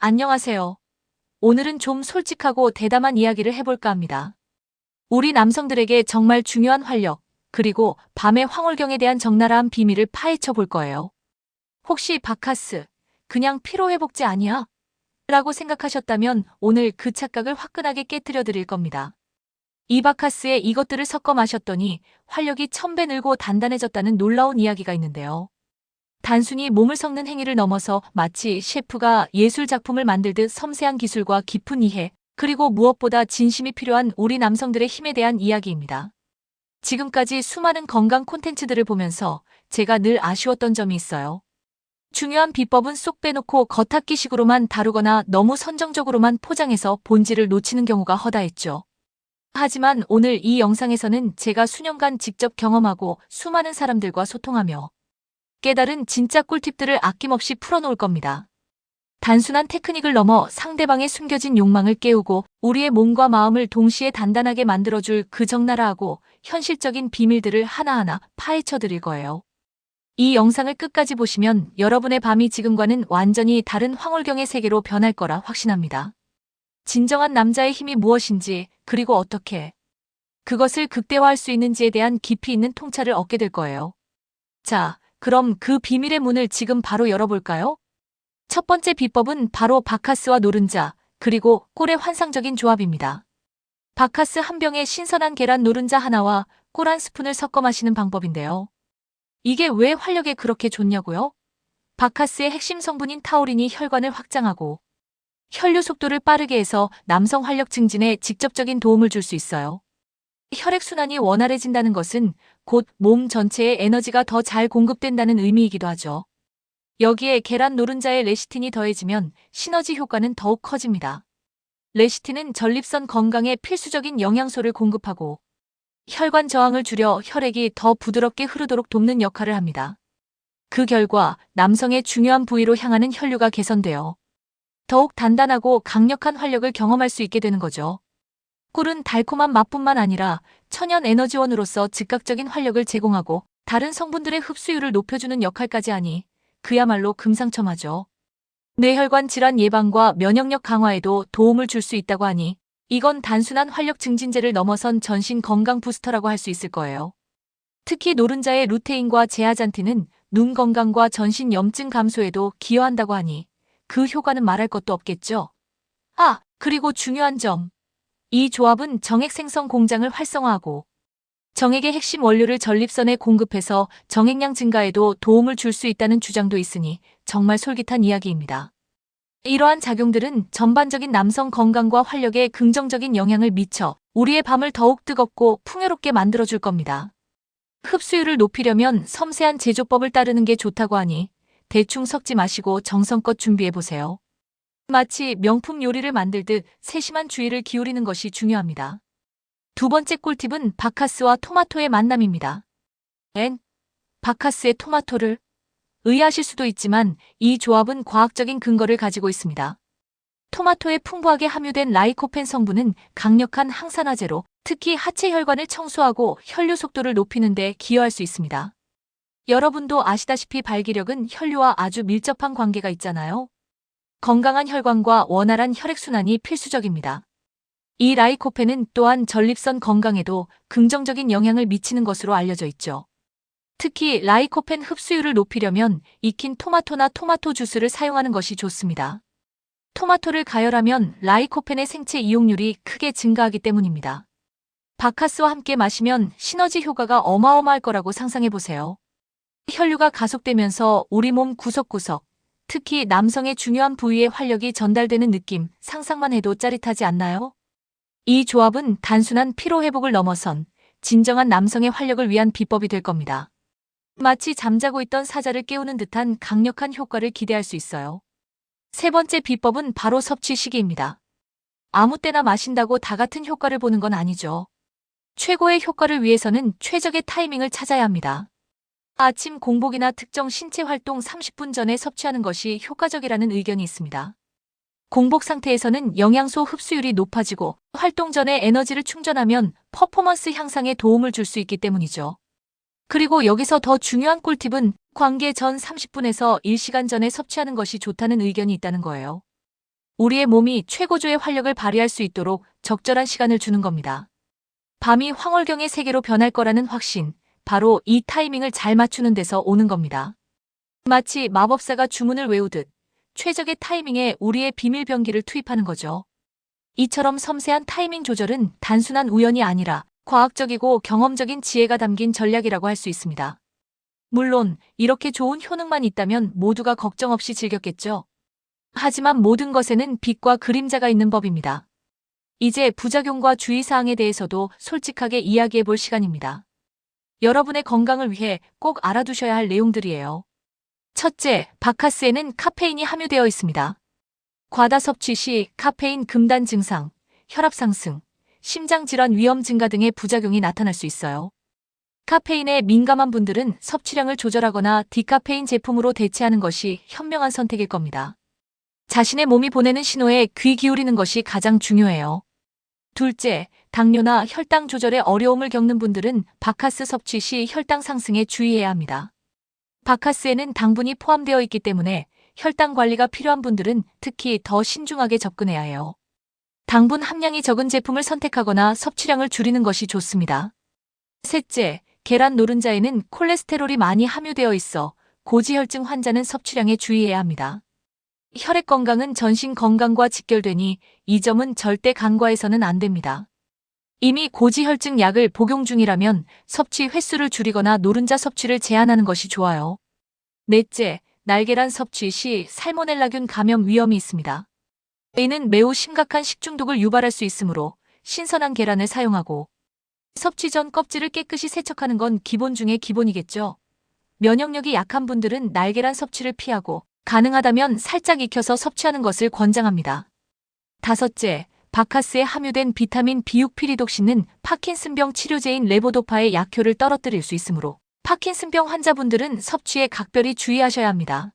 안녕하세요. 오늘은 좀 솔직하고 대담한 이야기를 해볼까 합니다. 우리 남성들에게 정말 중요한 활력, 그리고 밤의 황홀경에 대한 적나라한 비밀을 파헤쳐 볼 거예요. 혹시 바카스, 그냥 피로회복제 아니야? 라고 생각하셨다면 오늘 그 착각을 화끈하게 깨뜨려 드릴 겁니다. 이 바카스에 이것들을 섞어 마셨더니 활력이 1000배 늘고 단단해졌다는 놀라운 이야기가 있는데요. 단순히 몸을 섞는 행위를 넘어서 마치 셰프가 예술 작품을 만들듯 섬세한 기술과 깊은 이해, 그리고 무엇보다 진심이 필요한 우리 남성들의 힘에 대한 이야기입니다. 지금까지 수많은 건강 콘텐츠들을 보면서 제가 늘 아쉬웠던 점이 있어요. 중요한 비법은 쏙 빼놓고 겉핥기식으로만 다루거나 너무 선정적으로만 포장해서 본질을 놓치는 경우가 허다했죠. 하지만 오늘 이 영상에서는 제가 수년간 직접 경험하고 수많은 사람들과 소통하며 깨달은 진짜 꿀팁들을 아낌없이 풀어놓을 겁니다. 단순한 테크닉을 넘어 상대방의 숨겨진 욕망을 깨우고 우리의 몸과 마음을 동시에 단단하게 만들어줄 그 적나라하고 현실적인 비밀들을 하나하나 파헤쳐 드릴 거예요. 이 영상을 끝까지 보시면 여러분의 밤이 지금과는 완전히 다른 황홀경의 세계로 변할 거라 확신합니다. 진정한 남자의 힘이 무엇인지, 그리고 어떻게 그것을 극대화할 수 있는지에 대한 깊이 있는 통찰을 얻게 될 거예요. 자, 그럼 그 비밀의 문을 지금 바로 열어볼까요? 첫 번째 비법은 바로 바카스와 노른자, 그리고 꿀의 환상적인 조합입니다. 바카스 한 병에 신선한 계란 노른자 하나와 꿀 한 스푼을 섞어 마시는 방법인데요. 이게 왜 활력에 그렇게 좋냐고요? 바카스의 핵심 성분인 타우린이 혈관을 확장하고 혈류 속도를 빠르게 해서 남성 활력 증진에 직접적인 도움을 줄 수 있어요. 혈액순환이 원활해진다는 것은 곧 몸 전체에 에너지가 더 잘 공급된다는 의미이기도 하죠. 여기에 계란 노른자의 레시틴이 더해지면 시너지 효과는 더욱 커집니다. 레시틴은 전립선 건강에 필수적인 영양소를 공급하고 혈관 저항을 줄여 혈액이 더 부드럽게 흐르도록 돕는 역할을 합니다. 그 결과 남성의 중요한 부위로 향하는 혈류가 개선되어 더욱 단단하고 강력한 활력을 경험할 수 있게 되는 거죠. 꿀은 달콤한 맛뿐만 아니라 천연 에너지원으로서 즉각적인 활력을 제공하고 다른 성분들의 흡수율을 높여주는 역할까지 하니 그야말로 금상첨화죠. 뇌혈관 질환 예방과 면역력 강화에도 도움을 줄 수 있다고 하니 이건 단순한 활력 증진제를 넘어선 전신 건강 부스터라고 할 수 있을 거예요. 특히 노른자의 루테인과 제아잔틴은 눈 건강과 전신 염증 감소에도 기여한다고 하니 그 효과는 말할 것도 없겠죠. 그리고 중요한 점. 이 조합은 정액 생성 공장을 활성화하고 정액의 핵심 원료를 전립선에 공급해서 정액량 증가에도 도움을 줄 수 있다는 주장도 있으니 정말 솔깃한 이야기입니다. 이러한 작용들은 전반적인 남성 건강과 활력에 긍정적인 영향을 미쳐 우리의 밤을 더욱 뜨겁고 풍요롭게 만들어줄 겁니다. 흡수율을 높이려면 섬세한 제조법을 따르는 게 좋다고 하니 대충 섞지 마시고 정성껏 준비해보세요. 마치 명품 요리를 만들듯 세심한 주의를 기울이는 것이 중요합니다. 두 번째 꿀팁은 바카스와 토마토의 만남입니다. 바카스의 토마토를? 의아하실 수도 있지만 이 조합은 과학적인 근거를 가지고 있습니다. 토마토에 풍부하게 함유된 라이코펜 성분은 강력한 항산화제로 특히 하체 혈관을 청소하고 혈류 속도를 높이는 데 기여할 수 있습니다. 여러분도 아시다시피 발기력은 혈류와 아주 밀접한 관계가 있잖아요. 건강한 혈관과 원활한 혈액순환이 필수적입니다. 이 라이코펜은 또한 전립선 건강에도 긍정적인 영향을 미치는 것으로 알려져 있죠. 특히 라이코펜 흡수율을 높이려면 익힌 토마토나 토마토 주스를 사용하는 것이 좋습니다. 토마토를 가열하면 라이코펜의 생체 이용률이 크게 증가하기 때문입니다. 바카스와 함께 마시면 시너지 효과가 어마어마할 거라고 상상해보세요. 혈류가 가속되면서 우리 몸 구석구석, 특히 남성의 중요한 부위에 활력이 전달되는 느낌, 상상만 해도 짜릿하지 않나요? 이 조합은 단순한 피로회복을 넘어선 진정한 남성의 활력을 위한 비법이 될 겁니다. 마치 잠자고 있던 사자를 깨우는 듯한 강력한 효과를 기대할 수 있어요. 세 번째 비법은 바로 섭취 시기입니다. 아무 때나 마신다고 다 같은 효과를 보는 건 아니죠. 최고의 효과를 위해서는 최적의 타이밍을 찾아야 합니다. 아침 공복이나 특정 신체 활동 30분 전에 섭취하는 것이 효과적이라는 의견이 있습니다. 공복 상태에서는 영양소 흡수율이 높아지고 활동 전에 에너지를 충전하면 퍼포먼스 향상에 도움을 줄 수 있기 때문이죠. 그리고 여기서 더 중요한 꿀팁은 관계 전 30분에서 1시간 전에 섭취하는 것이 좋다는 의견이 있다는 거예요. 우리의 몸이 최고조의 활력을 발휘할 수 있도록 적절한 시간을 주는 겁니다. 밤이 황홀경의 세계로 변할 거라는 확신, 바로 이 타이밍을 잘 맞추는 데서 오는 겁니다. 마치 마법사가 주문을 외우듯 최적의 타이밍에 우리의 비밀 병기를 투입하는 거죠. 이처럼 섬세한 타이밍 조절은 단순한 우연이 아니라 과학적이고 경험적인 지혜가 담긴 전략이라고 할 수 있습니다. 물론 이렇게 좋은 효능만 있다면 모두가 걱정 없이 즐겼겠죠. 하지만 모든 것에는 빛과 그림자가 있는 법입니다. 이제 부작용과 주의사항에 대해서도 솔직하게 이야기해 볼 시간입니다. 여러분의 건강을 위해 꼭 알아두셔야 할 내용들이에요. 첫째, 바카스에는 카페인이 함유되어 있습니다. 과다 섭취 시 카페인 금단 증상, 혈압 상승, 심장질환 위험 증가 등의 부작용이 나타날 수 있어요. 카페인에 민감한 분들은 섭취량을 조절하거나 디카페인 제품으로 대체하는 것이 현명한 선택일 겁니다. 자신의 몸이 보내는 신호에 귀 기울이는 것이 가장 중요해요. 둘째, 당뇨나 혈당 조절에 어려움을 겪는 분들은 바카스 섭취 시 혈당 상승에 주의해야 합니다. 바카스에는 당분이 포함되어 있기 때문에 혈당 관리가 필요한 분들은 특히 더 신중하게 접근해야 해요. 당분 함량이 적은 제품을 선택하거나 섭취량을 줄이는 것이 좋습니다. 셋째, 계란 노른자에는 콜레스테롤이 많이 함유되어 있어 고지혈증 환자는 섭취량에 주의해야 합니다. 혈액 건강은 전신 건강과 직결되니 이 점은 절대 간과해서는 안 됩니다. 이미 고지혈증 약을 복용 중이라면 섭취 횟수를 줄이거나 노른자 섭취를 제한하는 것이 좋아요. 넷째, 날계란 섭취 시 살모넬라균 감염 위험이 있습니다. 이는 매우 심각한 식중독을 유발할 수 있으므로 신선한 계란을 사용하고 섭취 전 껍질을 깨끗이 세척하는 건 기본 중의 기본이겠죠. 면역력이 약한 분들은 날계란 섭취를 피하고 가능하다면 살짝 익혀서 섭취하는 것을 권장합니다. 다섯째, 바카스에 함유된 비타민 B6피리독신은 파킨슨병 치료제인 레보도파의 약효를 떨어뜨릴 수 있으므로 파킨슨병 환자분들은 섭취에 각별히 주의하셔야 합니다.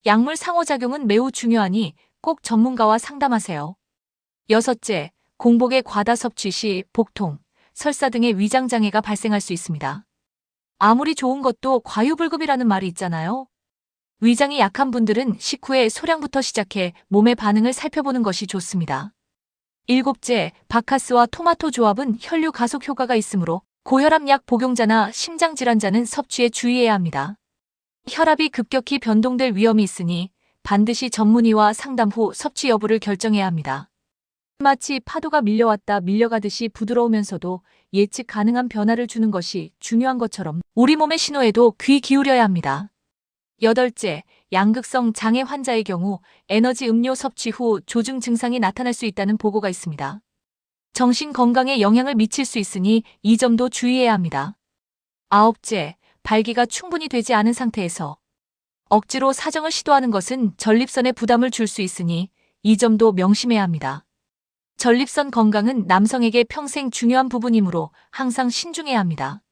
약물 상호작용은 매우 중요하니 꼭 전문가와 상담하세요. 여섯째, 공복에 과다 섭취 시 복통, 설사 등의 위장장애가 발생할 수 있습니다. 아무리 좋은 것도 과유불급이라는 말이 있잖아요. 위장이 약한 분들은 식후에 소량부터 시작해 몸의 반응을 살펴보는 것이 좋습니다. 일곱째, 바카스와 토마토 조합은 혈류 가속 효과가 있으므로 고혈압 약 복용자나 심장질환자는 섭취에 주의해야 합니다. 혈압이 급격히 변동될 위험이 있으니 반드시 전문의와 상담 후 섭취 여부를 결정해야 합니다. 마치 파도가 밀려왔다 밀려가듯이 부드러우면서도 예측 가능한 변화를 주는 것이 중요한 것처럼 우리 몸의 신호에도 귀 기울여야 합니다. 여덟째, 양극성 장애 환자의 경우 에너지 음료 섭취 후 조증 증상이 나타날 수 있다는 보고가 있습니다. 정신 건강에 영향을 미칠 수 있으니 이 점도 주의해야 합니다. 아홉째, 발기가 충분히 되지 않은 상태에서 억지로 사정을 시도하는 것은 전립선에 부담을 줄 수 있으니 이 점도 명심해야 합니다. 전립선 건강은 남성에게 평생 중요한 부분이므로 항상 신중해야 합니다.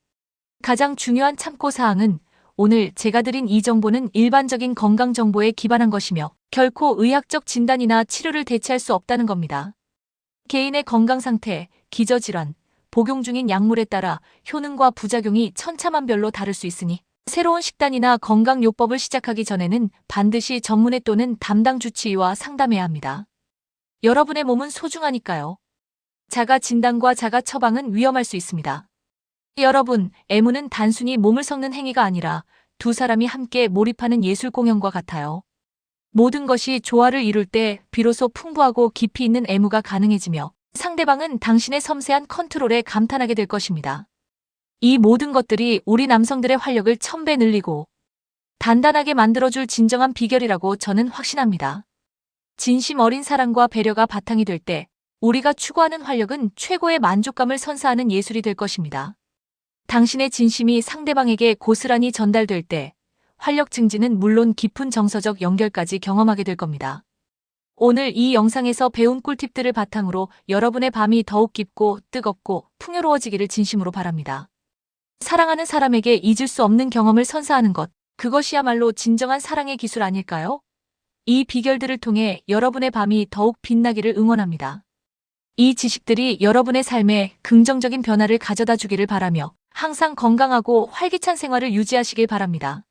가장 중요한 참고사항은 오늘 제가 드린 이 정보는 일반적인 건강 정보에 기반한 것이며 결코 의학적 진단이나 치료를 대체할 수 없다는 겁니다. 개인의 건강 상태, 기저질환, 복용 중인 약물에 따라 효능과 부작용이 천차만별로 다를 수 있으니 새로운 식단이나 건강요법을 시작하기 전에는 반드시 전문의 또는 담당 주치의와 상담해야 합니다. 여러분의 몸은 소중하니까요. 자가 진단과 자가 처방은 위험할 수 있습니다. 여러분, 애무는 단순히 몸을 섞는 행위가 아니라 두 사람이 함께 몰입하는 예술 공연과 같아요. 모든 것이 조화를 이룰 때 비로소 풍부하고 깊이 있는 애무가 가능해지며 상대방은 당신의 섬세한 컨트롤에 감탄하게 될 것입니다. 이 모든 것들이 우리 남성들의 활력을 1000배 늘리고 단단하게 만들어줄 진정한 비결이라고 저는 확신합니다. 진심 어린 사랑과 배려가 바탕이 될 때 우리가 추구하는 활력은 최고의 만족감을 선사하는 예술이 될 것입니다. 당신의 진심이 상대방에게 고스란히 전달될 때 활력 증진은 물론 깊은 정서적 연결까지 경험하게 될 겁니다. 오늘 이 영상에서 배운 꿀팁들을 바탕으로 여러분의 밤이 더욱 깊고 뜨겁고 풍요로워지기를 진심으로 바랍니다. 사랑하는 사람에게 잊을 수 없는 경험을 선사하는 것, 그것이야말로 진정한 사랑의 기술 아닐까요? 이 비결들을 통해 여러분의 밤이 더욱 빛나기를 응원합니다. 이 지식들이 여러분의 삶에 긍정적인 변화를 가져다 주기를 바라며 항상 건강하고 활기찬 생활을 유지하시길 바랍니다.